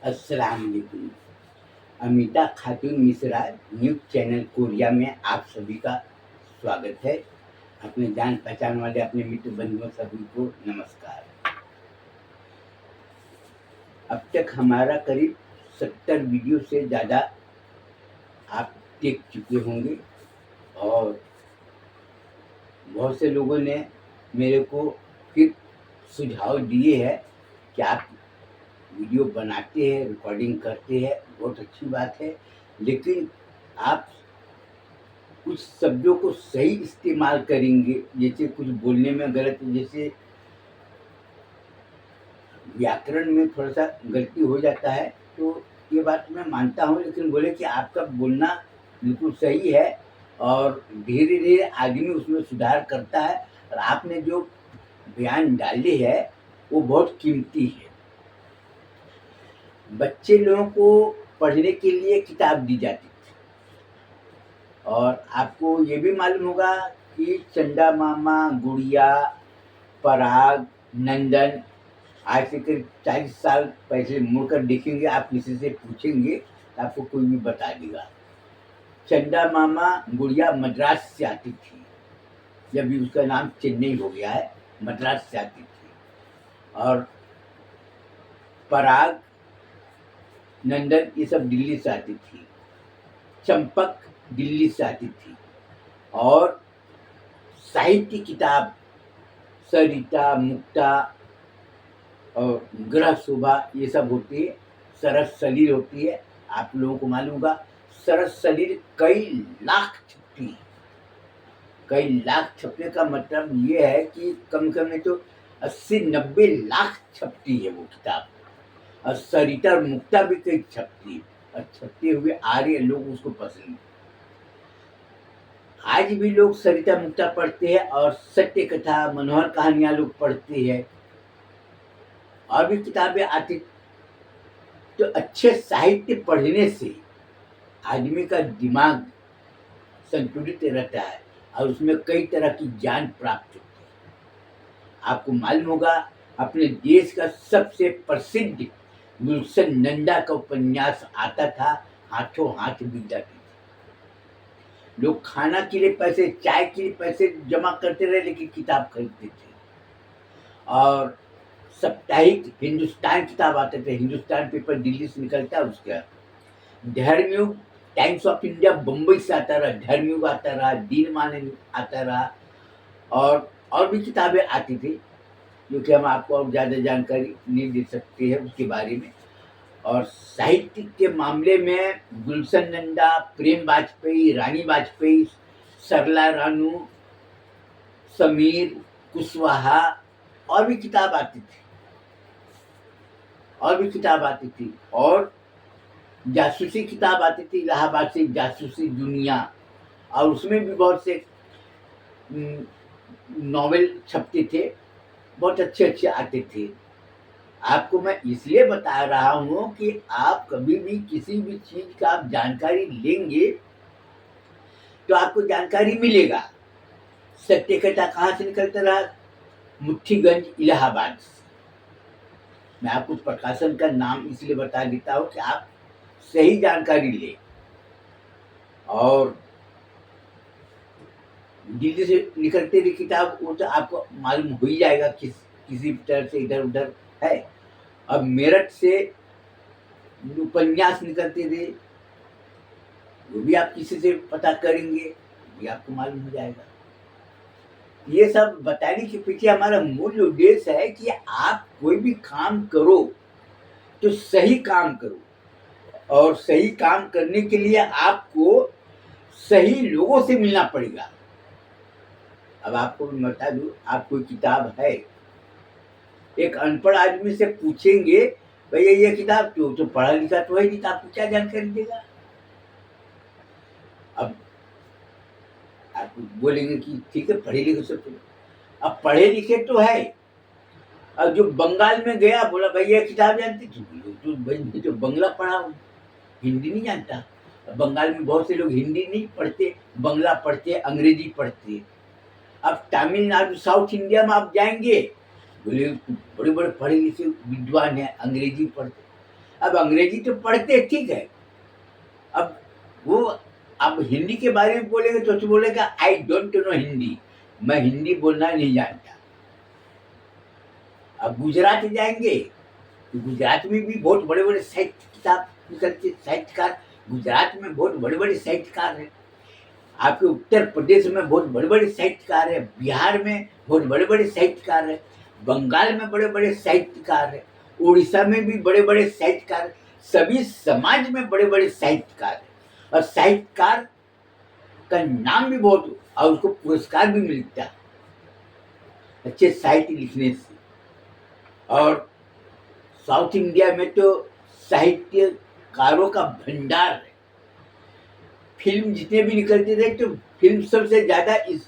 अस्सलाम वालेकुम। अमिता खातून Mishra news channel Korea में आप सभी का स्वागत है। अपने जान पहचान वाले अपने मित्र बंधुओं सभी को नमस्कार। अब तक हमारा करीब 70 वीडियो से ज़्यादा आप देख चुके होंगे और बहुत से लोगों ने मेरे को फिर सुझाव दिए हैं कि आप वीडियो बनाते हैं, रिकॉर्डिंग करते हैं, बहुत अच्छी बात है। लेकिन आप कुछ शब्दों को सही इस्तेमाल करेंगे, जैसे कुछ बोलने में गलत, जैसे व्याकरण में थोड़ा-सा गलती हो जाता है, तो ये बात मैं मानता हूँ, लेकिन बोले कि आपका बोलना बिल्कुल सही है और धीरे-धीरे आदमी उसमें सुधार करता है और आपने जो बयान डाले हैं, वो बहुत कीमती है। बच्चे लोगों को पढ़ने के लिए किताब दी जाती थी और आपको ये भी मालूम होगा कि चंदा मामा, गुड़िया, पराग, नंदन, आज से करीब 40 साल पहले मुड़कर देखेंगे, आप किसी से पूछेंगे तो आपको कोई भी बता देगा। चंदा मामा गुड़िया मद्रास से आती थी, जब उसका नाम चेन्नई हो गया है, मद्रास से आती थी। और पराग, नंदन ये सब दिल्ली से आती थी। चंपक दिल्ली से आती थी। और साहित्य किताब सरिता, मुक्ता और ग्रह शोभा ये सब होती है। सरस सलील होती है, आप लोगों को मालूम होगा। सरस सलील कई लाख छपती है। कई लाख छपने का मतलब ये है कि कम से कम नहीं तो 80-90 लाख छपती है वो किताब। और सरिता और मुक्ता भी कई छपती है और छपते हुए आ रही है, लोग उसको पसंद। आज भी लोग सरिता मुक्ता पढ़ते हैं और सत्य कथा, मनोहर कहानियां लोग पढ़ते हैं और भी किताबें आती। तो अच्छे साहित्य पढ़ने से आदमी का दिमाग संतुलित रहता है और उसमें कई तरह की ज्ञान प्राप्त होती है। आपको मालूम होगा, अपने देश का सबसे प्रसिद्ध गुलशन नंदा का उपन्यास आता था, हाथों हाथ बिक जाती थी। लोग खाना के लिए पैसे, चाय के लिए पैसे जमा करते रहे, लेकिन किताब खरीदते थे। और साप्ताहिक हिंदुस्तान किताब आते थे, हिंदुस्तान पेपर दिल्ली से निकलता है, उसका Dharmyug, Times of India Bombay से आता रहा, धर्मयुग आता रहा, दिनमान आता रहा और भी किताबें आती थी, जो कि हम आपको और ज़्यादा जानकारी नहीं दे सकते हैं उसके बारे में। और साहित्य के मामले में गुलशन नंदा, प्रेम वाजपेयी, रानी वाजपेयी, सरला रानू, समीर कुशवाहा और भी किताब आती थी और जासूसी किताब आती थी, इलाहाबाद से जासूसी दुनिया, और उसमें भी बहुत से नॉवेल छपते थे, बहुत अच्छे आते थे। आपको मैं इसलिए बता रहा हूँ कि आप कभी भी किसी भी चीज़ का आप जानकारी लेंगे तो आपको जानकारी मिलेगा। सत्य कथा कहाँ से निकलता रहा? मुट्ठीगंज, इलाहाबाद से। मैं आपको प्रकाशन का नाम इसलिए बता देता हूँ कि आप सही जानकारी लें। और दिल्ली से निकलते रही किताब, वो तो आपको मालूम हो ही जाएगा किसी तरह से इधर उधर है। अब मेरठ से उपन्यास निकलते थे, वो भी आप किसी से पता करेंगे, वो भी आपको मालूम हो जाएगा। ये सब बताने के पीछे हमारा मूल उद्देश्य है कि आप कोई भी काम करो तो सही काम करो, और सही काम करने के लिए आपको सही लोगों से मिलना पड़ेगा। अब आपको मैं बता दूं, आप कोई किताब है, एक अनपढ़ आदमी से पूछेंगे भैया ये किताब, तो पढ़ा लिखा तो है नहीं, तो आपको क्या जानकारी देगा? अब आप बोलेंगे कि ठीक है, पढ़े लिखे सब, अब पढ़े लिखे तो है, अब जो बंगाल में गया बोला भैया ये किताब जानती थी, तो भाई मैं तो बंगला पढ़ा हूँ, हिंदी नहीं जानता। बंगाल में बहुत से लोग हिंदी नहीं पढ़ते, बंगला पढ़ते, अंग्रेजी पढ़ते। अब तमिलनाडु, साउथ इंडिया में आप जाएंगे, बोले बड़े बड़े पढ़े लिखे विद्वान हैं, अंग्रेजी पढ़ते। अब अंग्रेजी तो पढ़ते ठीक है, अब वो अब हिंदी के बारे में बोलेंगे तो बोलेगा आई डोंट नो हिंदी, मैं हिंदी बोलना नहीं जानता। अब गुजरात जाएंगे तो गुजरात में भी बहुत बड़े बड़े साहित्य किताब निकलते, साहित्यकार गुजरात में बहुत बड़े बड़े साहित्यकार हैं। आपके उत्तर प्रदेश में बहुत बड़े बड़े साहित्यकार हैं, बिहार में बहुत बड़े बड़े साहित्यकार हैं, बंगाल में बड़े बड़े साहित्यकार हैं, उड़ीसा में भी बड़े बड़े साहित्यकार हैं, सभी समाज में बड़े बड़े साहित्यकार हैं। और साहित्यकार का नाम भी बहुत और उसको पुरस्कार भी मिलता है अच्छे साहित्य लिखने से। और साउथ इंडिया में तो साहित्यकारों का भंडार है। फिल्म जितने भी निकलते थे तो फिल्म सबसे ज्यादा इस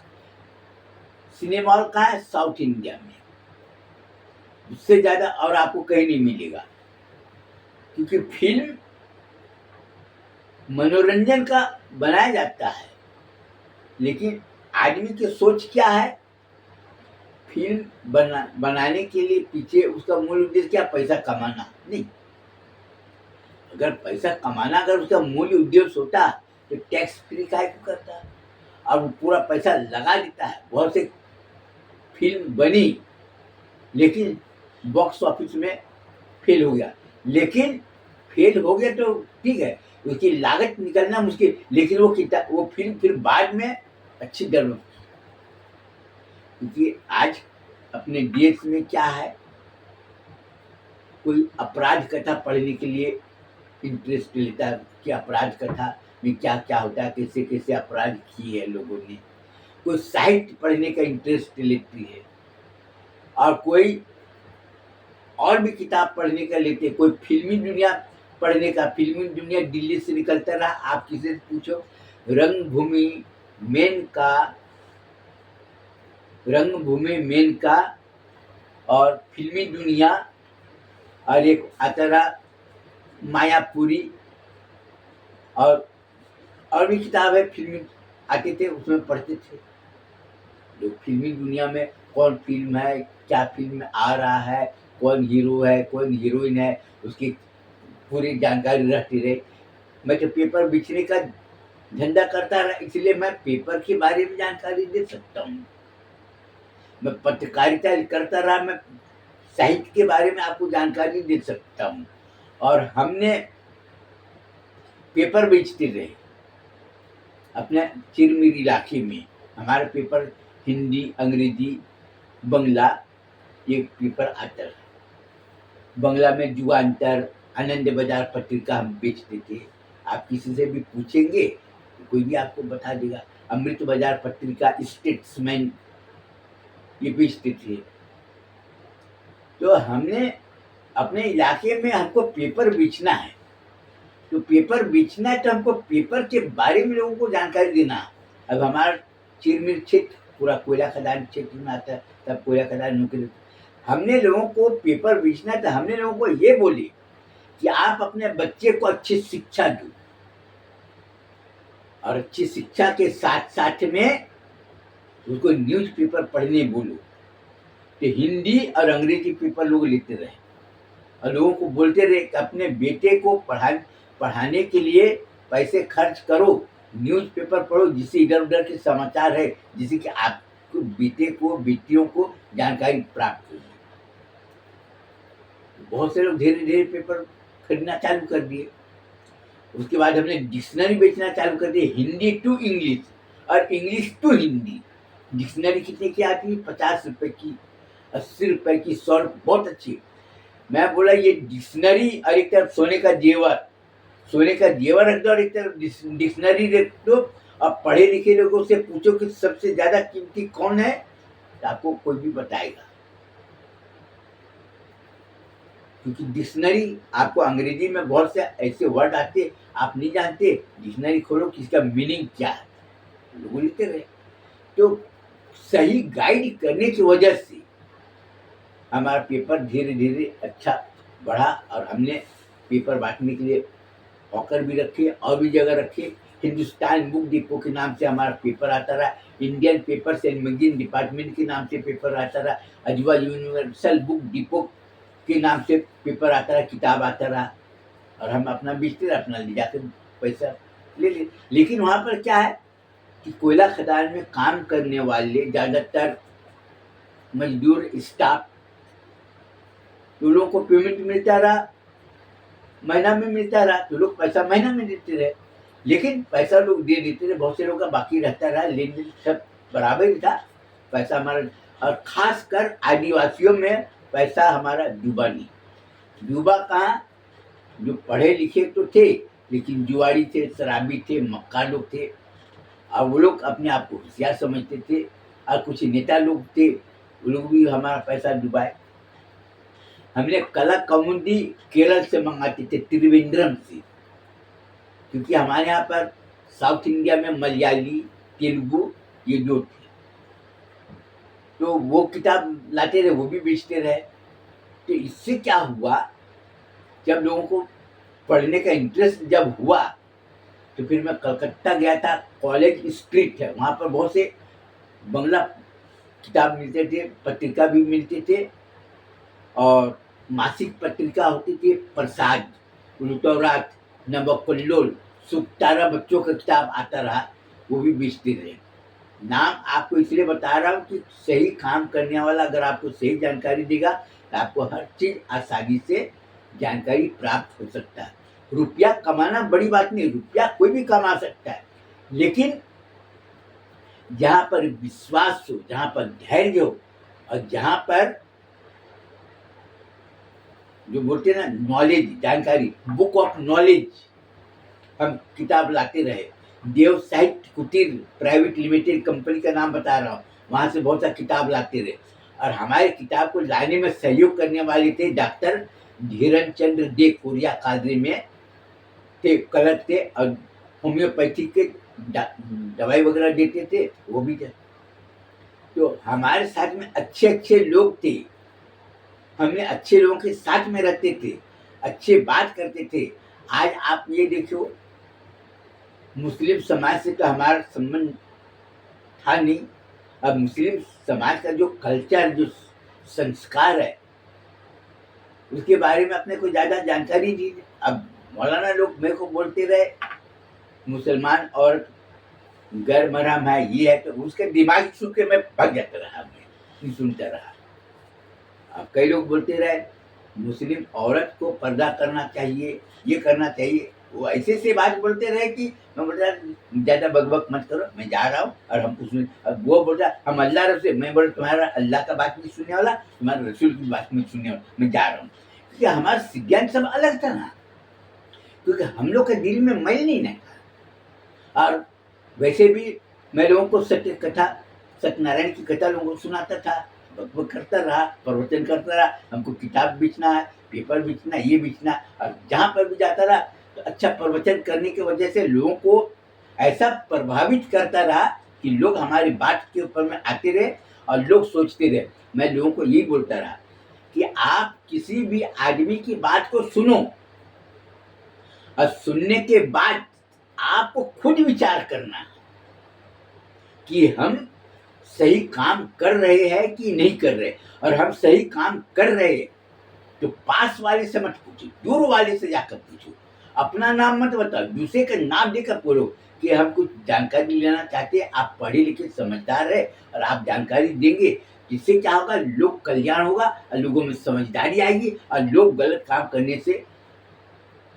सिनेमा हॉल का है साउथ इंडिया में, उससे ज्यादा और आपको कहीं नहीं मिलेगा। क्योंकि फिल्म मनोरंजन का बनाया जाता है, लेकिन आदमी की सोच क्या है, फिल्म बनाने के लिए पीछे उसका मूल उद्देश्य क्या, पैसा कमाना नहीं। अगर पैसा कमाना अगर उसका मूल उद्देश्य होता तो टैक्स फ्री काहे को करता। अब पूरा पैसा लगा देता है, बहुत से फिल्म बनी लेकिन बॉक्स ऑफिस में फेल हो गया, लेकिन फेल हो गया तो ठीक है, उसकी लागत निकलना मुश्किल, लेकिन वो फिल्म फिर बाद में अच्छी दर में। क्योंकि आज अपने देश में क्या है, कोई अपराध कथा पढ़ने के लिए इंटरेस्ट लेता है कि अपराध कथा में क्या क्या होता है, कैसे कैसे अपराध किए हैं लोगों ने। कोई साहित्य पढ़ने का इंटरेस्ट लेती है, और कोई और भी किताब पढ़ने का लेते हैं। कोई फिल्मी दुनिया पढ़ने का, फिल्मी दुनिया दिल्ली से निकलता रहा, आप किसी से पूछो रंगभूमि मेनका और फिल्मी दुनिया, और एक आता रहा मायापुरी, और भी किताब है फिल्मी आते थे, उसमें पढ़ते थे लोग। फिल्मी दुनिया में कौन फिल्म है, क्या फिल्म में आ रहा है, कौन हीरो है, कौन हीरोइन है, उसकी पूरी जानकारी रहती रहे। मैं तो पेपर बेचने का धंधा करता रहा, इसलिए मैं पेपर के बारे में जानकारी दे सकता हूँ। मैं पत्रकारिता करता रहा, मैं साहित्य के बारे में आपको जानकारी दे सकता हूँ। और हमने पेपर बेचते रहे अपने चिरमिर इलाके में। हमारे पेपर हिंदी, अंग्रेजी, बंगला ये पेपर आता है। बंगला में युगांतर, आनंद बाजार पत्रिका हम बेचते थे। आप किसी से भी पूछेंगे तो कोई भी आपको बता देगा। अमृत बाजार पत्रिका, स्टेट्समैन ये बेचते थे। तो हमने अपने इलाके में, हमको पेपर बेचना है, तो पेपर बेचना है तो हमको पेपर के बारे में लोगों को जानकारी देना। अब हमारा चिरमिर क्षेत्र पूरा कोयला खदान क्षेत्र में आता है, तब कोयला खदान नौकरी, हमने लोगों को पेपर बेचना है तो हमने लोगों को ये बोले कि आप अपने बच्चे को अच्छी शिक्षा दो, और अच्छी शिक्षा के साथ साथ में उसको न्यूज़पेपर पढ़ने बोलो। तो हिंदी और अंग्रेजी पेपर लोग लेते रहे और लोगों को बोलते रहे कि अपने बेटे को पढ़ाने के लिए पैसे खर्च करो, न्यूज़पेपर पढ़ो, जिससे इधर उधर के समाचार है, जिससे कि आपको बेटे को, बेटियों को जानकारी प्राप्त हो। बहुत से लोग धीरे धीरे पेपर खरीदना चालू कर दिए। उसके बाद हमने डिक्शनरी बेचना चालू कर दिए, हिंदी टू इंग्लिश और इंग्लिश टू हिंदी। डिक्शनरी कितने की आती है, 50 रुपए की, 80 रुपए की, 100 रुपये, बहुत अच्छी। मैं बोला ये डिक्शनरी, और एक तरफ सोने का जेवर रख दो, और एक तरफ डिक्शनरी रख दो, और पढ़े लिखे लोगों से पूछो कि सबसे ज्यादा कीमती कौन है, तो आपको कोई भी बताएगा। क्योंकि डिक्शनरी, आपको अंग्रेजी में बहुत से ऐसे वर्ड आते आप नहीं जानते, डिक्शनरी खोलो कि इसका मीनिंग क्या है, लोग लिखते रहे। तो सही गाइड करने की वजह से हमारा पेपर धीरे धीरे अच्छा बढ़ा, और हमने पेपर बांटने के लिए हॉकर भी रखे और भी जगह रखे। हिंदुस्तान बुक डिपो के नाम से हमारा पेपर आता रहा, Indian papers and magazine department के नाम से पेपर आता रहा, अजवा यूनिवर्सल बुक डिपो के नाम से पेपर आता रहा, किताब आता रहा। और हम अपना बेचते रहे, अपना ले जाकर पैसा ले ले। लेकिन वहाँ पर क्या है कि कोयला खदान में काम करने वाले ज़्यादातर मजदूर स्टाफ, तो लोगों को पेमेंट मिलता रहा, महीना में मिलता रहा, तो लोग पैसा महीना में देते रहे। लेकिन पैसा लोग दे देते थे, बहुत से लोगों का बाकी रहता रहा, लेन देन सब बराबर ही था, पैसा हमारा। और खासकर आदिवासियों में पैसा हमारा डूबा नहीं। डूबा कहाँ, जो पढ़े लिखे तो थे लेकिन जुआरी थे, शराबी थे, मक्का लोग थे, और वो लोग अपने आप को होशियार समझते थे। और कुछ नेता लोग थे, वो लोग भी हमारा पैसा डुबाए। हमने कला कमुंदी केरल से मंगाते थे, त्रिवेंद्रम से, क्योंकि हमारे यहाँ पर साउथ इंडिया में मलयाली, तेलुगु ये जो थे, तो वो किताब लाते रहे, वो भी बेचते रहे। तो इससे क्या हुआ, जब लोगों को पढ़ने का इंटरेस्ट जब हुआ, तो फिर मैं कलकत्ता गया था। कॉलेज स्ट्रीट है, वहाँ पर बहुत से बंगला किताब मिलते थे, पत्रिका भी मिलते थे, और मासिक पत्रिका होती थी प्रसाद, ऋतुराज, नवकल्लोल, सुखतारा, बच्चों का किताब आता रहा, वो भी बेचते रहे। नाम आपको इसलिए बता रहा हूँ कि सही काम करने वाला अगर आपको सही जानकारी देगा तो आपको हर चीज आसानी से जानकारी प्राप्त हो सकता है। रुपया कमाना बड़ी बात नहीं, रुपया कोई भी कमा सकता है, लेकिन जहाँ पर विश्वास हो, जहाँ पर धैर्य हो, और जहाँ पर जो बोलते हैं ना नॉलेज, जानकारी, बुक ऑफ नॉलेज, हम किताब लाते रहे। देव साहित्य कुटीर प्राइवेट लिमिटेड कंपनी का नाम बता रहा हूँ, वहाँ से बहुत सा किताब लाते रहे। और हमारे किताब को लाने में सहयोग करने वाले थे डॉक्टर धीरन चंद्र दे, कोरिया कादरी में थे, कलर थे, और होम्योपैथी के दवाई वगैरह देते थे, वो भी थे। तो हमारे साथ में अच्छे अच्छे लोग थे, हमने अच्छे लोगों के साथ में रहते थे, अच्छे बात करते थे। आज आप ये देखो, मुस्लिम समाज से तो हमारा संबंध था नहीं। अब मुस्लिम समाज का जो कल्चर, जो संस्कार है, उसके बारे में अपने को ज़्यादा जानकारी नहीं। अब मौलाना लोग मेरे को बोलते रहे मुसलमान और गैर महरम है, ये है, तो उसके दिमाग सुन के मैं भाग जाता रहा, मैं नहीं सुनता रहा। अब कई लोग बोलते रहे मुस्लिम औरत को पर्दा करना चाहिए, ये करना चाहिए, वो ऐसे से बात बोलते रहे कि मैं बोल रहा ज़्यादा बकबक मत करो, मैं जा रहा हूँ। और हम उसमें, अब वो बोल रहा हम अल्लाह रसूल, मैं बोल तुम्हारा अल्लाह का बात नहीं सुनने वाला, तुम्हारा रसूल की बात नहीं सुनने वाला, मैं जा रहा हूँ। क्योंकि हमारा सिद्धांत सब अलग था ना, क्योंकि हम लोग के दिल में मैल नहीं ना था। और वैसे भी मैं लोगों को सत्य कथा, सत्यनारायण की कथा लोगों को सुनाता था, बकबक करता रहा, प्रवचन करता रहा। हमको किताब बेचना है, पेपर बेचना, ये बेचना, और जहाँ पर भी जाता रहा तो अच्छा प्रवचन करने की वजह से लोगों को ऐसा प्रभावित करता रहा कि लोग हमारी बात के ऊपर में आते रहे और लोग सोचते रहे। मैं लोगों को यही बोलता रहा कि आप किसी भी आदमी की बात को सुनो, और सुनने के बाद आपको खुद विचार करना है कि हम सही काम कर रहे हैं कि नहीं कर रहे। और हम सही काम कर रहे हैं तो पास वाले से मत पूछो, दूर वाले से जाकर पूछो। अपना नाम मत बताओ, दूसरे का नाम देकर बोलो कि हम कुछ जानकारी लेना चाहते हैं। आप पढ़े लिखे समझदार है और आप जानकारी देंगे, जिससे क्या होगा, लोग कल्याण होगा और लोगों में समझदारी आएगी और लोग गलत काम करने से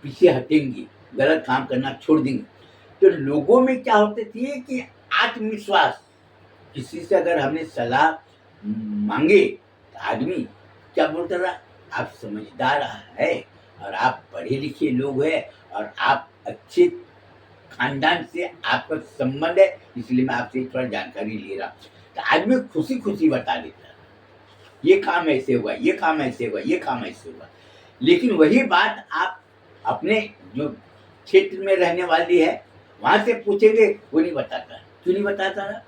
पीछे हटेंगे, गलत काम करना छोड़ देंगे। तो लोगों में क्या होते थे कि आत्मविश्वास, किसी से अगर हमने सलाह मांगे तो आदमी क्या बोलता रहा, आप समझदार है और आप पढ़े लिखे लोग हैं और आप अच्छे खानदान से आपका संबंध है, इसलिए मैं आपसे थोड़ा जानकारी ले रहा हूँ। तो आदमी खुशी खुशी बता देता, ये काम ऐसे हुआ, ये काम ऐसे हुआ, ये काम ऐसे हुआ। लेकिन वही बात आप अपने जो क्षेत्र में रहने वाली है वहाँ से पूछेंगे, वो नहीं बताता। क्यों नहीं बताता ना?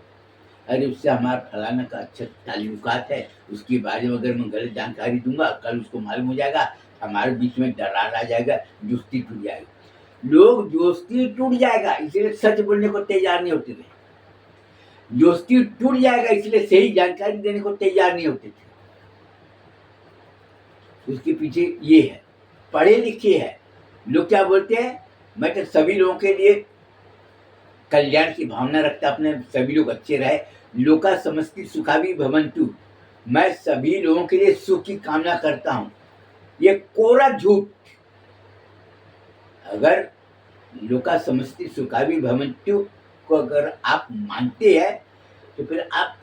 अरे उससे हमारा फलाना का अच्छा ताल्लुकात है, उसके बारे में अगर मैं गलत जानकारी दूंगा, कल उसको मालूम हो जाएगा, हमारे बीच में दरार आ जाएगा, दोस्ती टूट जाएगी। लोग दोस्ती टूट जाएगा इसलिए सच बोलने को तैयार नहीं होते थे, दोस्ती टूट जाएगा इसलिए सही जानकारी देने को तैयार नहीं होते थे। उसके पीछे ये है, पढ़े लिखे है, लोग क्या बोलते हैं, मैं तो सभी लोगों के लिए कल्याण की भावना रखता, अपने सभी लोग अच्छे रहे, लोका समस्ति सुखावी भवंतु, मैं सभी लोगों के लिए सुख की कामना करता हूँ। ये कोरा झूठ। अगर लोका समस्ति सुखावी भवंतु को अगर आप मानते हैं तो फिर आप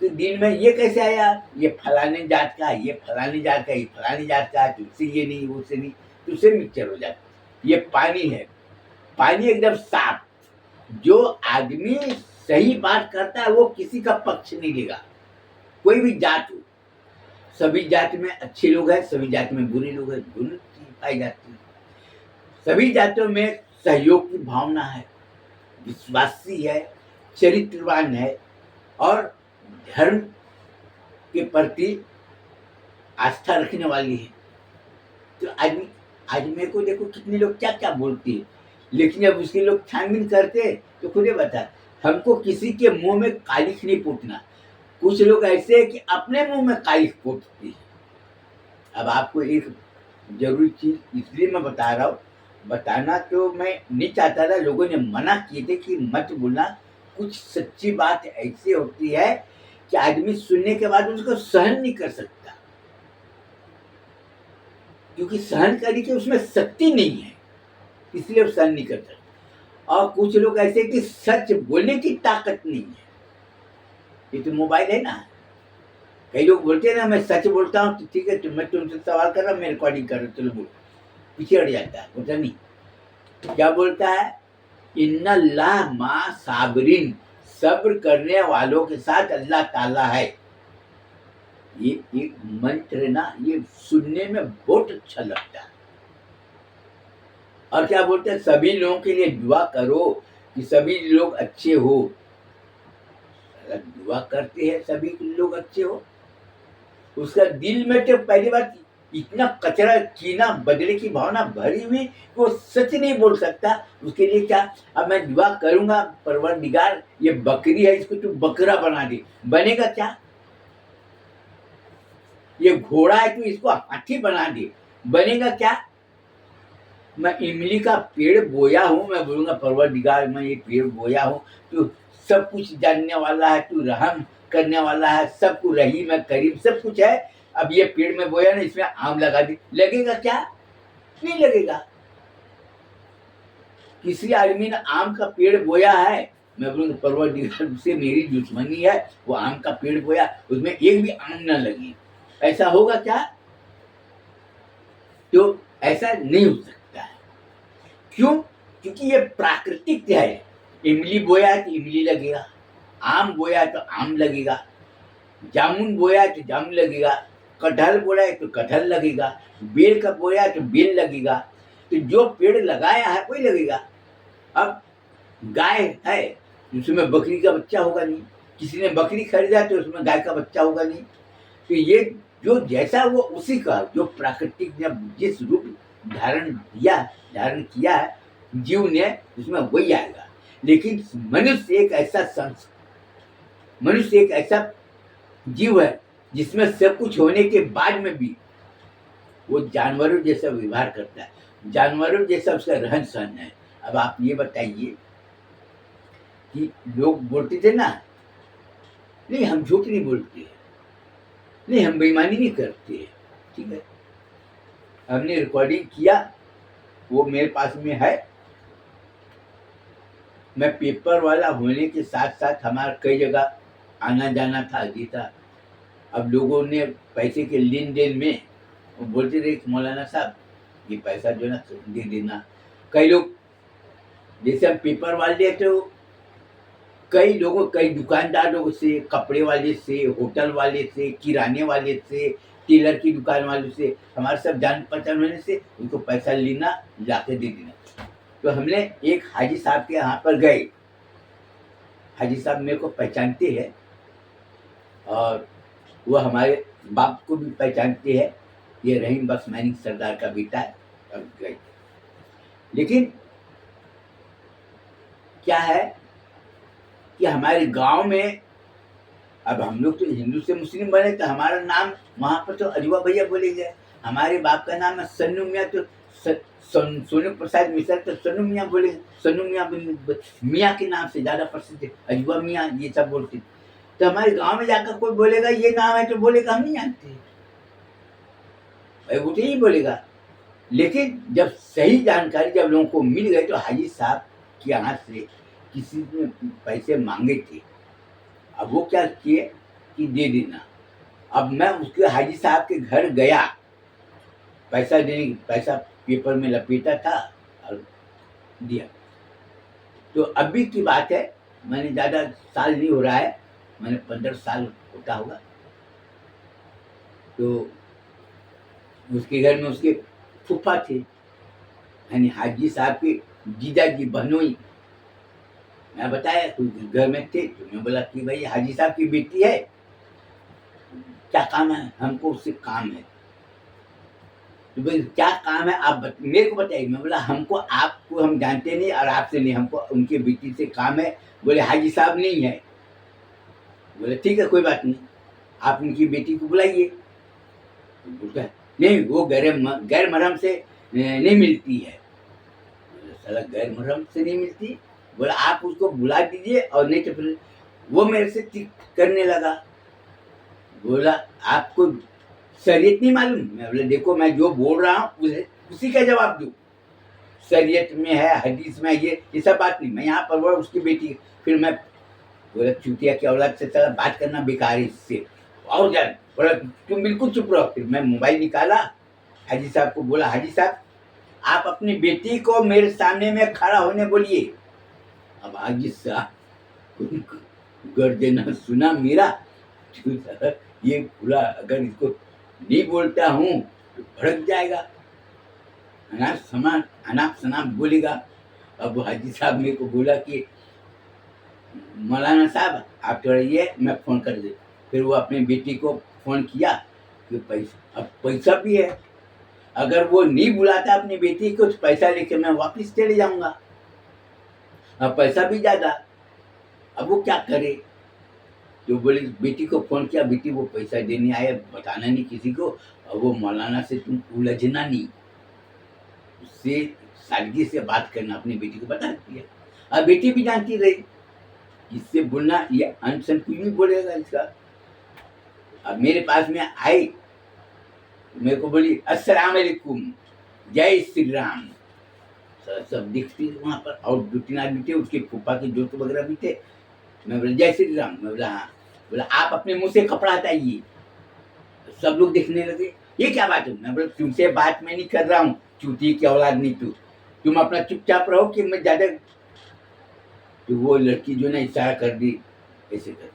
तो दिन में ये कैसे आया, ये फलाने जात का, ये फलाने जात का, ये फलानी जात का, तुझसे ये नहीं, उससे नहीं, तुझसे मिक्सचर हो जाता। ये पानी है, पानी एकदम साफ। जो आदमी सही बात करता है वो किसी का पक्ष नहीं लेगा, कोई भी जात हो। सभी जात में अच्छे लोग हैं, सभी जात में बुरे लोग हैं, दोनों चीज पाई जाती है। सभी जातों में सहयोग की भावना है, विश्वासी है, चरित्रवान है और धर्म के प्रति आस्था रखने वाली है। तो आज मेरे को देखो कितने लोग क्या क्या बोलते हैं, लेकिन जब उसके लोग छानबीन करते तो खुद ही बता, हमको किसी के मुंह में कालिख नहीं फूटना। कुछ लोग ऐसे हैं कि अपने मुंह में कालिख फूटते हैं। अब आपको एक जरूरी चीज इसलिए मैं बता रहा हूँ, बताना तो मैं नहीं चाहता था, लोगों ने मना किए थे कि मत बोलना। कुछ सच्ची बात ऐसी होती है कि आदमी सुनने के बाद उसको सहन नहीं कर सकता, क्योंकि सहन करने की उसमें शक्ति नहीं है, इसलिए वो सहन नहीं कर सकता। और कुछ लोग ऐसे कि सच बोलने की ताकत नहीं है। ये तो मोबाइल है ना, कई लोग बोलते हैं ना मैं सच बोलता हूँ, तो ठीक है, तो मैं तुमसे सवाल कर रहा हूँ, मैं रिकॉर्डिंग कर रहा हूँ, चलो बोलो, पीछे हट जाता है, बोलता नहीं। क्या बोलता है, इन्नल्लाह मा साबरीन, सब्र करने वालों के साथ अल्लाह ताला है। ये एक मंत्र ना, ये सुनने में बहुत अच्छा लगता है। और क्या बोलते हैं, सभी लोगों के लिए दुआ करो कि सभी लोग अच्छे हो। दुआ करते हैं सभी लोग अच्छे हो, उसका दिल में तो पहली बात इतना कचरा, कीना, बदले की भावना भरी हुई, वो सच नहीं बोल सकता। उसके लिए क्या, अब मैं दुआ करूंगा, परवरदिगार ये बकरी है, इसको तू बकरा बना दे, बनेगा क्या? ये घोड़ा है, तू इसको हाथी बना दे, बनेगा क्या? मैं इमली का पेड़ बोया हूँ, मैं बोलूंगा परवरदिगार मैं ये पेड़ बोया हूँ, तू सब कुछ जानने वाला है, तू रहम करने वाला है, सब कुछ रहीम है, करीम सब कुछ है। अब ये पेड़ में बोया ना, इसमें आम लगा दी, लगेगा क्या? नहीं लगेगा। किसी आदमी ने आम का पेड़ बोया है, मैं बोलूंगा परवरदिगार से मेरी दुश्मनी है, वो आम का पेड़ बोया, उसमें एक भी आम ना लगी, ऐसा होगा क्या? तो ऐसा नहीं हो सकता है। क्यों? क्योंकि ये प्राकृतिक है। इमली बोया है तो इमली लगेगा, आम बोया है तो आम लगेगा, जामुन बोया है तो जामुन लगेगा, कटहल बोया है तो कटहल लगेगा, बेल का बोया है तो बेल लगेगा। तो जो पेड़ लगाया है वही लगेगा। अब गाय है, उसमें बकरी का बच्चा होगा नहीं, किसी ने बकरी खरीदा तो उसमें गाय का बच्चा होगा नहीं। तो ये जो जैसा वो उसी का, जो प्राकृतिक ने जिस रूप धारण किया है जीव ने, उसमें वही आएगा। लेकिन मनुष्य एक ऐसा जीव है जिसमें सब कुछ होने के बाद में भी वो जानवरों जैसा व्यवहार करता है, जानवरों जैसा उसका रहन सहन है। अब आप ये बताइए कि लोग बोलते थे ना, नहीं हम झूठ नहीं बोलते, नहीं हम बेईमानी नहीं करते, ठीक है, हमने रिकॉर्डिंग किया, वो मेरे पास में है। मैं पेपर वाला होने के साथ साथ हमारा कई जगह आना जाना था, जी था। अब लोगों ने पैसे के लेन देन में वो बोलते थे मौलाना साहब ये पैसा जो है ना दे देना। कई लोग जैसे हम पेपर वाले तो कई लोगों, कई दुकानदारों से, कपड़े वाले से, होटल वाले से, किराने वाले से, टेलर की दुकान वालों से, हमारे सब जान पहचान होने से उनको पैसा लेना, जाके दे देना। तो हमने एक हाजी साहब के यहाँ पर गए, हाजी साहब मेरे को पहचानते हैं और वो हमारे बाप को भी पहचानते हैं, ये रहीम बख्श मैनिक सरदार का बेटा है। और गए, लेकिन क्या है कि हमारे गांव में, अब हम लोग तो हिंदू से मुस्लिम बने तो हमारा नाम वहां पर तो अजवा भैया बोले गए, हमारे बाप का नाम है सन्नू मियाँ, तो सोनू प्रसाद मिश्रा तो सोनू मियाँ बोले, सोनू मियाँ मियाँ के नाम से ज़्यादा प्रसिद्ध है, अजूबा मियाँ ये सब बोलते। तो हमारे गांव में जाकर कोई बोलेगा ये नाम है तो बोलेगा हम नहीं जानते, भाई वो तो यही बोलेगा। लेकिन जब सही जानकारी जब लोगों को मिल गई तो हाजी साहब के यहाँ से किसी ने पैसे मांगे थे, अब वो क्या किए कि दे देना। अब मैं उसके हाजी साहब के घर गया, पैसा देने, पैसा पेपर में लपेटा था और दिया। तो अभी की बात है, मैंने ज़्यादा साल नहीं हो रहा है, मैंने 15 साल होता होगा। तो उसके घर में उसके फूफा थे, यानी हाजी साहब के जीजा जी बहनोई। मैं बताया तो घर में थे, तो मैं बोला कि भाई हाजी साहब की बेटी है, क्या काम है, हमको उससे काम है। तो भाई क्या काम है आप मेरे को बताइए। मैं बोला हमको, आपको हम जानते नहीं और आपसे नहीं, हमको उनके बेटी से काम है। बोले हाजी साहब नहीं है। बोले ठीक है कोई बात नहीं, आप उनकी बेटी को बुलाइए। तो बोलता है नहीं वो गैर महरम से नहीं मिलती है। साला गैर महरम से नहीं मिलती। बोला आप उसको बुला दीजिए और नहीं तो फिर वो मेरे से करने लगा। बोला आपको शरीयत नहीं मालूम। मैं बोला देखो मैं जो बोल रहा हूँ उसी का जवाब दो, शरीयत में है हदीस में ये सब बात नहीं। मैं यहाँ पर बोला उसकी बेटी, फिर मैं बोला चूतिया की औलाद से चला बात करना बेकार है इससे और जान। बोला तुम बिल्कुल चुप रहो। फिर मैं मोबाइल निकाला, हाजी साहब को बोला हाजी साहब आप अपनी बेटी को मेरे सामने में खड़ा होने बोलिए। अब हाजी साहब गर्जना सुना मेरा, ये पूरा अगर इसको नहीं बोलता हूँ तो भड़क जाएगा, अनाप शनाप बोलेगा। अब हाजी साहब मेरे को बोला कि मौलाना साहब आप थोड़ा ये मैं फ़ोन कर दे। फिर वो अपनी बेटी को फ़ोन किया कि पैसा, अब पैसा भी है, अगर वो नहीं बुलाता अपनी बेटी को तो पैसा लेके मैं वापस चले जाऊंगा, अब पैसा भी ज़्यादा, अब वो क्या करे। तो बोली बेटी को फ़ोन किया, बेटी वो पैसा देने आए, बताना नहीं किसी को, और वो मौलाना से तुम उलझना नहीं, उससे सादगी से बात करना, अपनी बेटी को बता दिया। अब बेटी भी जानती रही इससे बोलना, ये अनसन कुछ भी बोलेगा इसका। अब मेरे पास में आई, मेरे को बोली अस्सलाम वालेकुम, जय श्री राम। सब दिखती वहाँ पर, और 2-3 आदमी थे, उसके फूफा के दोस्त वगैरह भी थे। मैं बोला जय श्री राम। मैं बोला हाँ। बोला आप अपने मुंह से कपड़ा हटाइए। सब लोग देखने लगे, ये क्या बात है। मैं बोला तुमसे बात मैं नहीं कर रहा हूँ, चूती की औलाद नहीं तू, तुम अपना चुपचाप रहो कि मैं ज्यादा। तो वो लड़की जो ना इशारा कर दी, ऐसे कर दी,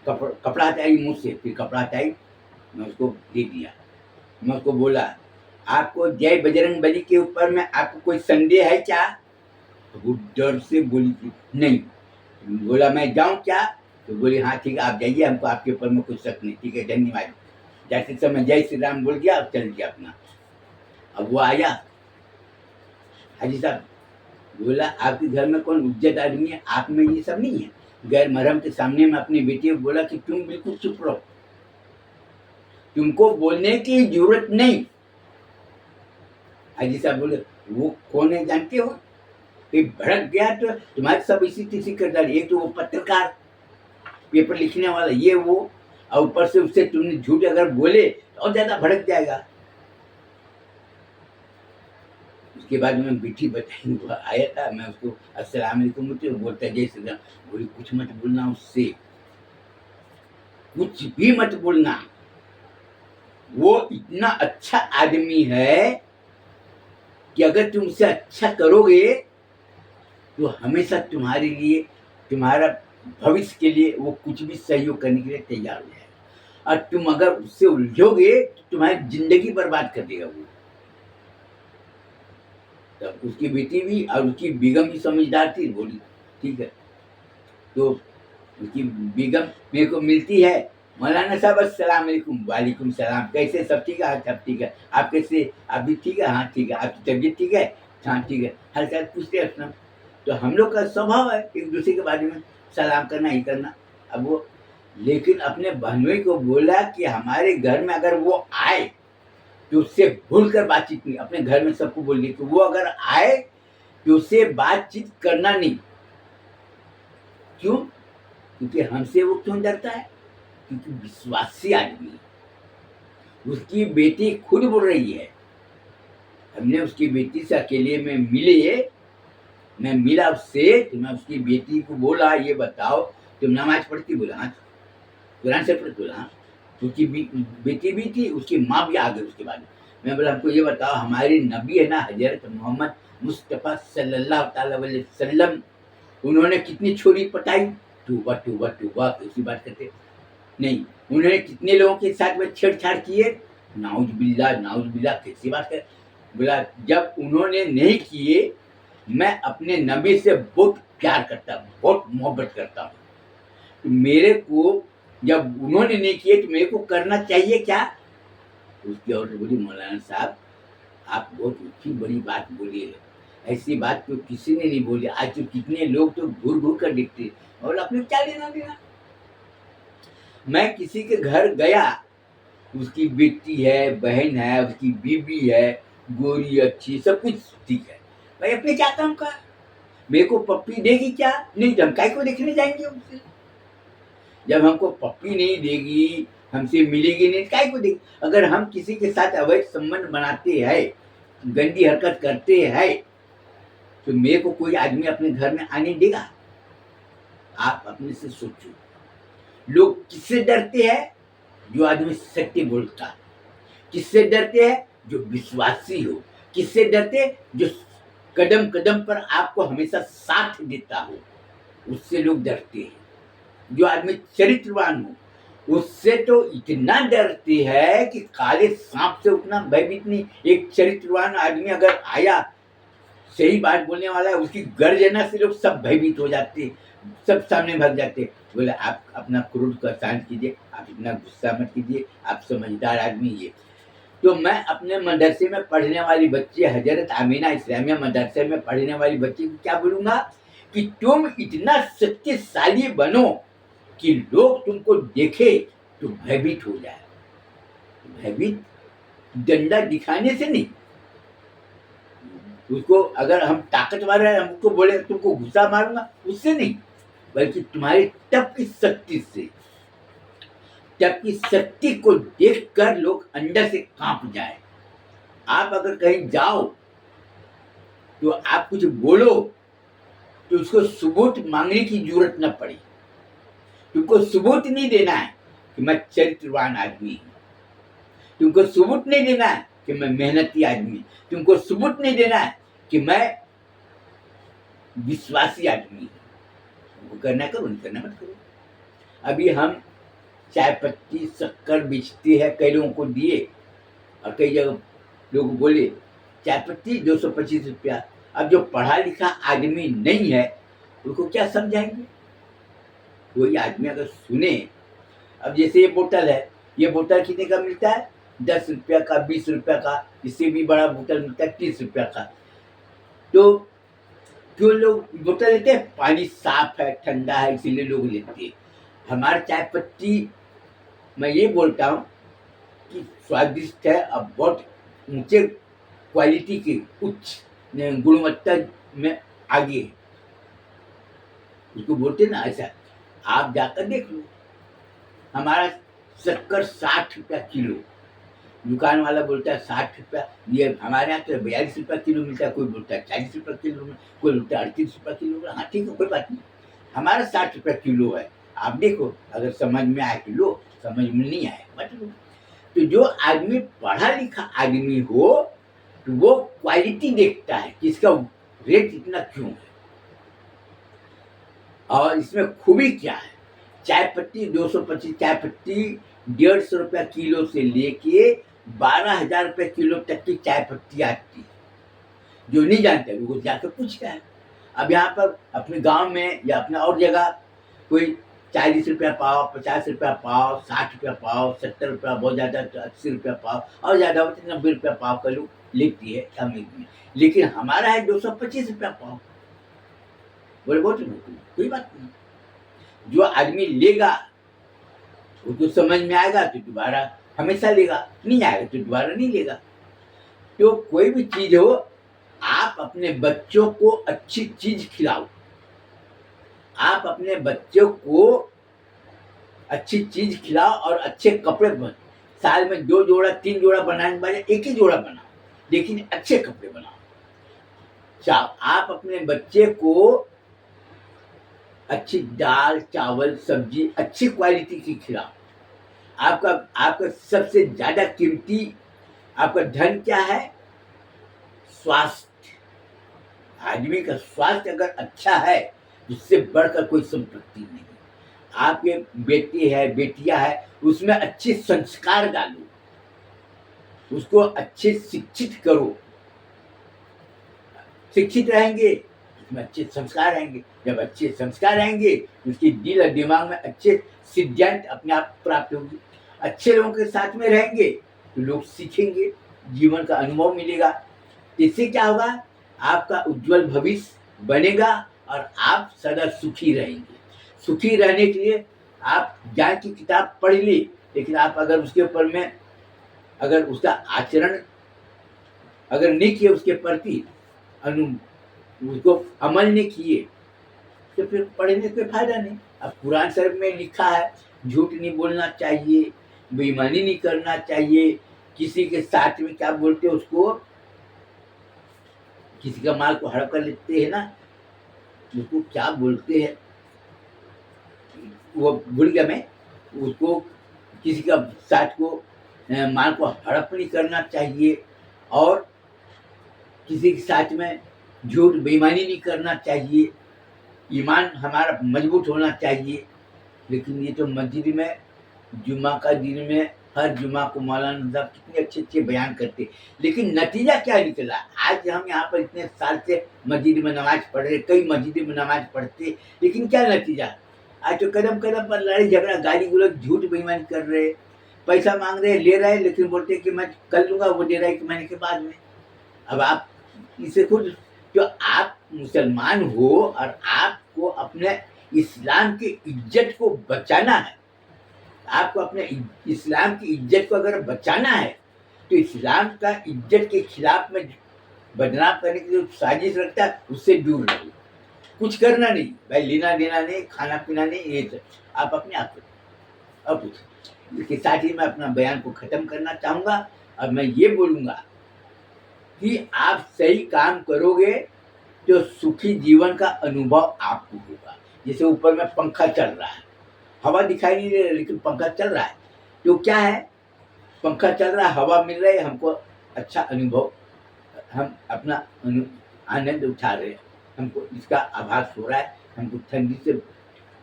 कपड़ा हटाई मुंह से। फिर कपड़ा हटाई, मैं उसको दे दिया। मैं उसको बोला आपको जय बजरंग बली के ऊपर में आपको कोई संदेह है क्या। तो वो डर से बोली कि नहीं। बोला मैं जाऊं क्या। तो बोली हाँ ठीक है आप जाइए, हमको आपके ऊपर में कुछ शक नहीं, ठीक है धन्यवाद। जैसे समय जय श्री राम बोल दिया और चल दिया अपना। अब वो आया, हाजी साहब बोला आपके घर में कौन इज्जत आदमी है, आप में ये सब नहीं है। गैर महरम के सामने में अपनी बेटी को बोला कि तुम बिल्कुल चुप रहो, तुमको बोलने की जरूरत नहीं। हाजी साहब बोले वो कौन है जानते हो। भड़क गया तो तुम्हारे सब इसी तीसी कर डाली। एक तो वो पत्रकार, पेपर लिखने वाला, ये वो, और ऊपर से उससे तुमने झूठ अगर बोले तो और ज्यादा भड़क जाएगा। उसके बाद में बेटी बताई, वो आया था, मैं उसको अस्सलाम वालेकुम बोलते, बोलता जय श्री राम। बोली कुछ मत बोलना उससे, कुछ भी मत बोलना, वो इतना अच्छा आदमी है कि अगर तुम उसे अच्छा करोगे तो हमेशा तुम्हारे लिए, तुम्हारा भविष्य के लिए वो कुछ भी सहयोग करने के लिए तैयार हो जाएगा। और तुम अगर उससे उलझोगे तो तुम्हारी जिंदगी बर्बाद कर देगा वो। तब उसकी बेटी भी और उसकी बेगम भी समझदार थी, बोली ठीक है। तो उसकी बेगम मेरे को मिलती है, मौलाना साहब अस्सलाम वालेकुम। वालेकुम सलाम, कैसे सब ठीक है। हाँ सब ठीक है, आप कैसे, आप भी ठीक है। हाँ ठीक है, आपकी तबीयत ठीक है। हाँ ठीक है, हर साल पूछते हैं अपना। तो हम लोग का स्वभाव है एक दूसरे के बारे में सलाम करना ही करना। अब वो लेकिन अपने बहनोई को बोला कि हमारे घर में अगर वो आए कि उससे भूल कर बातचीत नहीं, अपने घर में सबको बोल दिए कि वो अगर आए तो उससे बातचीत करना नहीं। क्यों? क्योंकि हमसे वो क्यों डरता है? क्योंकि विश्वासी आदमी है। उसकी बेटी खुद बोल रही है, हमने उसकी बेटी से अकेले में मिले, मैं मिला उससे तो मैं उसकी बेटी को बोला, ये बताओ तुम नमाज पढ़ती? बोला हाँ। कुरान से पढ़ती? बोला हाँ। उसकी बेटी भी थी, उसकी माँ भी आ गई उसके बाद। मैं बोला हमको ये बताओ, हमारे नबी है ना हजरत मोहम्मद मुस्तफ़ा सल्लल्लाहु अलैहि वसल्लम, उन्होंने कितनी छोरी पटाई? तौबा तौबा तौबा, कैसी बात करते नहीं। उन्होंने कितने लोगों के साथ में छेड़छाड़ किए? नाउज बिल्ला, कैसी बात कर। बोला जब उन्होंने नहीं किए, मैं अपने नबी से बहुत प्यार करता हूँ, बहुत मोहब्बत करता हूँ, तो मेरे को जब उन्होंने नहीं किए तो मेरे को करना चाहिए क्या? उसकी और बोली मौलाना साहब आप बहुत ऊँची बड़ी बात बोली है, ऐसी बात तो किसी ने नहीं बोली। आज तो कितने लोग तो घूर घूर कर देखते और अपने क्या लेना देना। मैं किसी के घर गया, उसकी बेटी है, बहन है, उसकी बीबी है, गोरी अच्छी, सब कुछ ठीक है, भाई अपने क्या काम का? मेरे को पप्पी देगी क्या? नहीं, हम काय को देखने जाएंगे उससे? जब हमको पप्पी नहीं देगी, हमसे मिलेगी नहीं, काय को देगी? अगर हम किसी के साथ अवैध संबंध बनाते हैं, गंदी हरकत करते हैं, तो मेरे को कोई आदमी अपने घर में आने देगा? आप अपने से सोचो। लोग किससे डरते हैं? जो आदमी सत्य बोलता है। किससे डरते हैं? जो विश्वासी हो। किससे डरते? जो कदम कदम पर आपको हमेशा साथ देता हो, उससे लोग डरते हैं। जो आदमी चरित्रवान हो, उससे तो इतना डरते हैं कि काले सांप से उतना भयभीत नहीं। एक चरित्रवान आदमी अगर आया, सही बात बोलने वाला है, उसकी गर्जना से लोग सब भयभीत हो जाते, सब सामने भाग जाते। बोले आप अपना क्रोध का शांत कीजिए, आप इतना गुस्सा मत कीजिए, आप समझदार आदमी ये। तो मैं अपने मदरसे में पढ़ने वाली बच्ची, हजरत आमीना इस्लामिया मदरसे में पढ़ने वाली बच्ची को क्या बोलूँगा कि तुम इतना शक्तिशाली बनो कि लोग तुमको देखे तो भयभीत हो जाए। भयभीत डंडा दिखाने से नहीं, उसको अगर हम ताकतवर है, हमको बोले तुमको गुस्सा मारूंगा, उससे नहीं, बल्कि तुम्हारे तप की शक्ति से। तप की शक्ति को देखकर लोग अंदर से कांप जाए। आप अगर कहीं जाओ तो आप कुछ बोलो तो उसको सबूत मांगने की जरूरत न पड़े। तुमको सबूत नहीं देना है कि मैं चरित्रवान आदमी हूँ, तुमको सबूत नहीं देना है कि मैं मेहनती आदमी, तुमको सबूत नहीं देना है कि मैं विश्वासी आदमी हूँ। वो करना करो, नहीं करना मत करो। अभी हम चाय पत्ती शक्कर बेचते हैं, कई लोगों को दिए और कई जगह लोग बोले चाय पत्ती 225 रुपया। अब जो पढ़ा लिखा आदमी नहीं है उनको क्या समझाएंगे? कोई आदमी अगर सुने, अब जैसे ये बोतल है, ये बोतल कितने का मिलता है? 10 रुपया का, 20 रुपया का, इससे भी बड़ा बोतल मिलता है 30 रुपया का। तो क्यों लोग बोतल लेते हैं? पानी साफ है, ठंडा है, इसीलिए लोग लेते हैं। हमारा चाय पत्ती, मैं ये बोलता हूँ कि स्वादिष्ट है और बहुत ऊंचे क्वालिटी की, उच्च गुणवत्ता में आगे है, उसको बोलते ना ऐसा। आप जाकर देख लो, हमारा शक्कर 60 रुपया किलो, दुकान वाला बोलता है 60 रुपया, ये हमारे यहाँ तो 42 रुपया किलो मिलता है, कोई बोलता है 40 रुपया किलो, कोई बोलता है 38 रुपया किलो। हाँ ठीक है, कोई बात नहीं, हमारा 60 रुपया किलो है। आप देखो, अगर समझ में आए तो लो, समझ में नहीं आए मत लो। तो जो आदमी पढ़ा लिखा आदमी हो तो वो क्वालिटी देखता है कि इसका रेट इतना क्यों है और इसमें खूबी क्या है। चाय पत्ती 225, चाय पत्ती 150 रुपया किलो से लेके 12,000 रुपये किलो तक की चाय पत्ती आती है। जो नहीं जानते वो जाकर पूछता है। अब यहाँ पर अपने गांव में या अपने और जगह कोई 40 रुपया पाव, 50 रुपया पाव, 60 रुपया पाव, 70 रुपया, बहुत ज़्यादा तो 80 रुपया पाव, और ज़्यादा हो तो 90 रुपया पाव का लोग लेती है अमीर में। लेकिन हमारा है 225 रुपया पाव। बोले बहुत कोई बात नहीं, जो आदमी लेगा उसको समझ में आएगा तो दोबारा हमेशा लेगा, नहीं आएगा तो दोबारा नहीं लेगा। तो कोई भी चीज़ हो, आप अपने बच्चों को अच्छी चीज़ खिलाओ। आप अपने बच्चों को अच्छी चीज़ खिलाओ और अच्छे कपड़े पहन। साल में 2 जोड़ा 3 जोड़ा बनाने के बजाय 1 ही जोड़ा बनाओ, लेकिन अच्छे कपड़े बनाओ। आप अपने बच्चे को अच्छी दाल, चावल, सब्जी अच्छी क्वालिटी की खिलाओ। आपका आपका सबसे ज़्यादा कीमती आपका धन क्या है? स्वास्थ्य। आदमी का स्वास्थ्य अगर अच्छा है, उससे बढ़कर कोई संपत्ति नहीं। आपके बेटी है, बेटियां है, उसमें अच्छे संस्कार डालो, उसको अच्छे शिक्षित करो। शिक्षित रहेंगे, उसमें अच्छे संस्कार रहेंगे। जब अच्छे संस्कार रहेंगे, उसके दिल और दिमाग में अच्छे सिद्धांत अपने आप प्राप्त होगी। अच्छे लोगों के साथ में रहेंगे तो लोग सीखेंगे, जीवन का अनुभव मिलेगा। इससे क्या होगा? आपका उज्जवल भविष्य बनेगा और आप सदा सुखी रहेंगे। सुखी रहने के लिए आप ज्ञान की किताब पढ़ ली, लेकिन आप अगर उसके ऊपर में अगर उसका आचरण अगर नहीं किए, उसके प्रति उसको अमल नहीं किए, तो फिर पढ़ने से फायदा नहीं। अब कुरान शरीफ में लिखा है झूठ नहीं बोलना चाहिए, बेईमानी नहीं करना चाहिए, किसी के साथ में क्या बोलते हैं उसको, किसी का माल को हड़प कर लेते हैं ना, उसको क्या बोलते हैं, वो भूल गया मैं उसको। किसी का साथ को माल को हड़प नहीं करना चाहिए और किसी के साथ में झूठ बेईमानी नहीं करना चाहिए। ईमान हमारा मजबूत होना चाहिए। लेकिन ये तो मस्जिद में जुम्मा का दिन में हर जुम्मा को मौलाना साहब कितने अच्छे अच्छे बयान करते, लेकिन नतीजा क्या निकला? आज हम यहाँ पर इतने साल से मस्जिद में नमाज पढ़ रहे, कई मस्जिद में नमाज पढ़ते, लेकिन क्या नतीजा? आज तो कदम कदम पर लड़ाई झगड़ा, गाली गलौज, झूठ बेईमानी कर रहे, पैसा मांग रहे, ले रहे, लेकिन बोलते कि मैं कर लूंगा, वो दे रहा है 1 महीने के बाद में। अब आप इसे खुद, जो आप मुसलमान हो और आपको अपने इस्लाम की इज्जत को बचाना है, आपको अपने इस्लाम की इज्जत को अगर बचाना है, तो इस्लाम का इज्जत के खिलाफ में बदनाम करने की जो साजिश रखता है, उससे दूर रहो। कुछ करना नहीं भाई, लेना देना नहीं, खाना पीना नहीं, ये सब आप अपने आप करो। अब कुछ इसके साथ ही मैं अपना बयान को ख़त्म करना चाहूँगा। अब मैं ये बोलूँगा कि आप सही काम करोगे तो सुखी जीवन का अनुभव आपको होगा। जैसे ऊपर में पंखा चल रहा है, हवा दिखाई नहीं दे रही, लेकिन पंखा चल रहा है, तो क्या है? पंखा चल रहा है, हवा मिल रही है, हमको अच्छा अनुभव, हम अपना आनंद उठा रहे हैं, हमको इसका आभास हो रहा है। हमको ठंडी से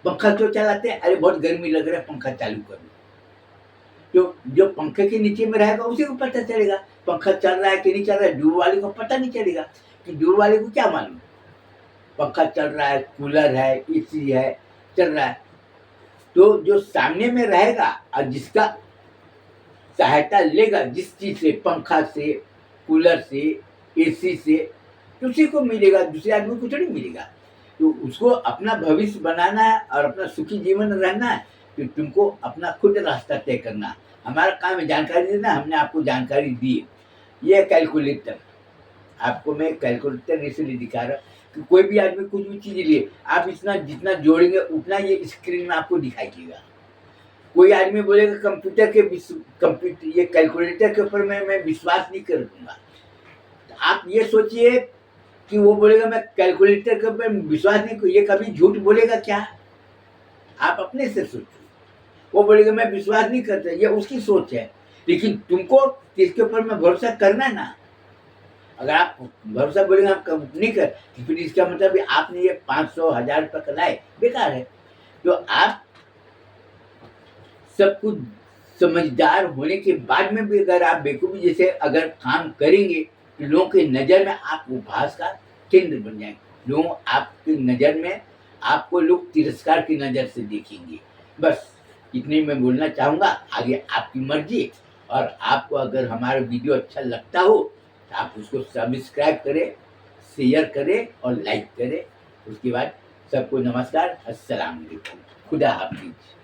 पंखा क्यों चलाते हैं? अरे बहुत गर्मी लग रहा है, पंखा चालू कर दो। तो जो पंखे के नीचे में रहेगा उसी को पता चलेगा पंखा चल रहा है कि नहीं चल रहा है। दूर वाले को पता नहीं चलेगा, कि दूर वाले को क्या मालूम पंखा चल रहा है, कूलर है, एसी है, चल रहा है। तो जो सामने में रहेगा और जिसका सहायता लेगा, जिस चीज से, पंखा से, कूलर से, एसी से, तो उसी को मिलेगा, दूसरे आदमी को थोड़ी मिलेगा। तो उसको अपना भविष्य बनाना है और अपना सुखी जीवन रहना है, तो तुमको अपना खुद रास्ता तय करना। हमारा काम है जानकारी देना, हमने आपको जानकारी दी। ये कैलकुलेटर, आपको मैं कैलकुलेटर इसलिए दिखा रहा हूँ कि कोई भी आदमी कुछ भी चीज़ लिए, आप इतना जितना जोड़ेंगे उतना ये स्क्रीन में आपको दिखाई देगा। कोई आदमी बोलेगा कंप्यूटर ये कैलकुलेटर के ऊपर मैं विश्वास नहीं कर दूंगा, तो आप ये सोचिए कि वो बोलेगा मैं कैलकुलेटर के ऊपर विश्वास नहीं, ये कभी झूठ बोलेगा क्या? आप अपने से सोचिए। वो बोलेगा मैं विश्वास नहीं करता, ये उसकी सोच है, लेकिन तुमको किसके ऊपर में भरोसा करना है ना। अगर आप भरोसा बोलेंगे हम नहीं कर, तो फिर इसका मतलब आपने ये 500,000 रुपये का लाए, बेकार है। तो आप सब कुछ समझदार होने के बाद में भी अगर आप बेवकूफ़ी जैसे अगर काम करेंगे, तो लोगों की नज़र में आप उपहास का केंद्र बन जाएंगे। लोग आपकी नज़र में, आपको लोग तिरस्कार की नज़र से देखेंगे। बस इतने मैं बोलना चाहूँगा, आगे आपकी मर्जी। और आपको अगर हमारा वीडियो अच्छा लगता हो तो आप उसको सब्सक्राइब करें, शेयर करें और लाइक करें। उसके बाद सबको नमस्कार, अस्सलाम वालेकुम, खुदा हाफिज़।